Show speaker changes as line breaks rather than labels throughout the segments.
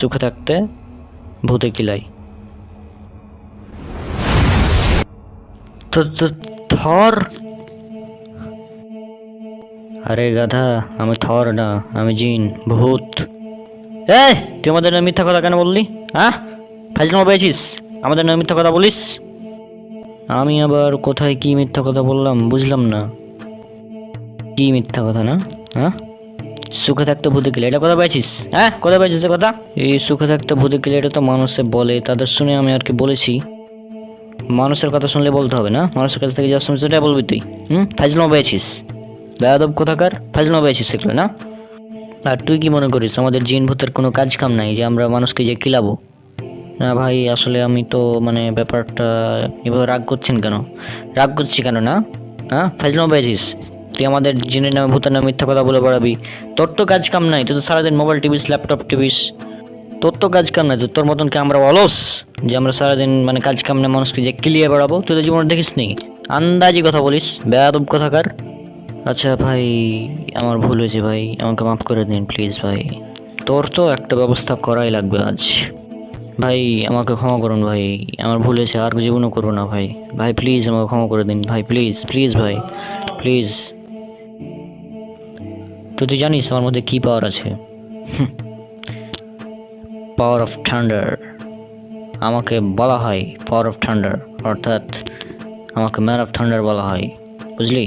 সুখে থাকতে ভূতে কিলাই। থর? আরে গাধা, আমি থর না, আমি জিন, ভূত। এই তুই আমাদের নামে মিথ্যা কথা কেন বললি? হ্যাঁ, ফাইজলামো পেয়েছিস? আমাদের নামে মিথ্যা কথা বলিস? আমি আবার কোথায় কি মিথ্যা কথা বললাম বুঝলাম না। কি মিথ্যা কথা না? হ্যাঁ, সুখে থাকতে ভূতে কিলাই, এটা কথা পেয়েছিস? হ্যাঁ, কোথায় পেয়েছিস কথা? এই সুখে থাকতে ভূতে কিলাই, এটা তো মানুষে বলে, তাদের শুনে আমি আর কি বলেছি। মানুষের কথা শুনলে বলতে হবে না? মানুষের কাছ থেকে যা শুনছিস সেটা বলবি তুই? ফাইজলামো পেয়েছিস? বেয়াদব কোথাকার, ফাইজলামো পেয়েছিস সেগুলো না? আর তুই কি মনে করিস আমাদের জিন ভূতের কোনো কাজ কাম নাই যে আমরা মানুষকে যে কিলাবো? না ভাই, আসলে আমি তো মানে ব্যাপারটা, এভাবে রাগ করছেন কেন? রাগ করছি কেন না? হ্যাঁ, ফাইজলামো পেয়েছিস? তুই আমাদের জিনের নামে ভূতের নামে মিথ্যা কথা বলে বেড়াবি? তোর তো কাজ কাম নাই, তুই তো সারাদিন মোবাইল টিভিস, ল্যাপটপ টিভিস। তোর তো কাজ কাম নাই, তোর মতন কি আমরা অলস যে আমরা সারাদিন মানে কাজ কাম না মানুষকে যে কিলিয়ে বেড়াবো? তুই তো জীবনে দেখিস নি, আন্দাজি কথা বলিস, বেয়াদব কথাকার। আচ্ছা ভাই, আমার ভুল হয়েছে ভাই, আমাকে মাফ করে দিন প্লিজ ভাই। তোর তো একটা ব্যবস্থা করাই লাগবে আজ। ভাই আমাকে ক্ষমা করুন ভাই, আমার ভুল হয়েছে, আর জীবনও করবো না ভাই। ভাই প্লিজ আমাকে ক্ষমা করে দিন ভাই, প্লিজ প্লিজ ভাই, প্লিজ। তুই জানিস আমার মধ্যে কী পাওয়ার আছে? Power of thunder. আমাকে বলা হয় পাওয়ার অফ থান্ডার, অর্থাৎ আমাকে ম্যান অফ থান্ডার বলা হয়, বুঝলি?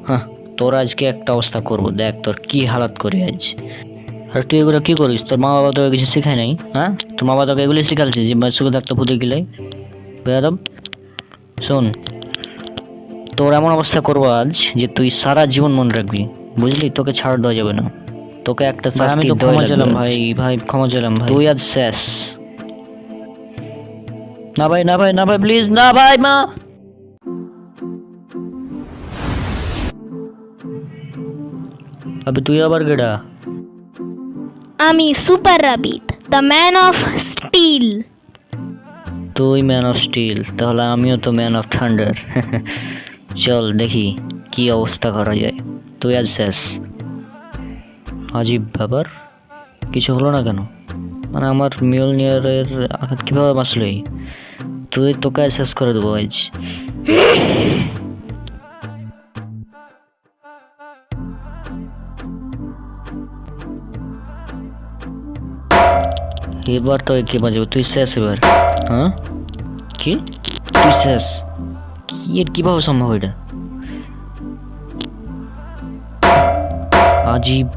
হ্যাঁ, তোর আজকে একটা অবস্থা করবো, দেখ তোর কি হালাত করি আজ। আর তুই এগুলো কী করিস? তোর মা বাবা তোকে কিছু শেখায় নাই? হ্যাঁ, তোর মা বাবা তোকে এগুলোই শেখালছে যে সুখে থাকতে ভূতে গেলে? বেয়াদব, শোন, তোর এমন অবস্থা করবো আজ যে তুই সারা জীবন মনে রাখবি, বুঝলি? তোকে ছাড় দেওয়া যাবে না, তোকে একটা আমি তো ক্ষমা চাইলাম ভাই, ভাই ক্ষমা চাইলাম ভাই, তুই আজ শেষ। না ভাই, না ভাই, না ভাই, প্লিজ না ভাই, মা। আবে তুই আবার কেডা?
আমি super rabbit, the man of steel.
তুই ম্যান অফ স্টিল, তাহলে আমিও তো ম্যান অফ থান্ডার। চল দেখি কি অবস্থা করা যায়। তুই আজ শেষ। আজীব ব্যাপার, কিছু হলো না কেন? মানে আমার মিওলনিয়ারের আঘাত কীভাবে বাঁচলই? তোকে শেষ করে দেবো আজ। এবার তো কে বাঁচাবে? তুই শেষ এবার। হ্যাঁ, কি? তুই শেষ? কি, এর কীভাবে সম্ভব এটা? আজীব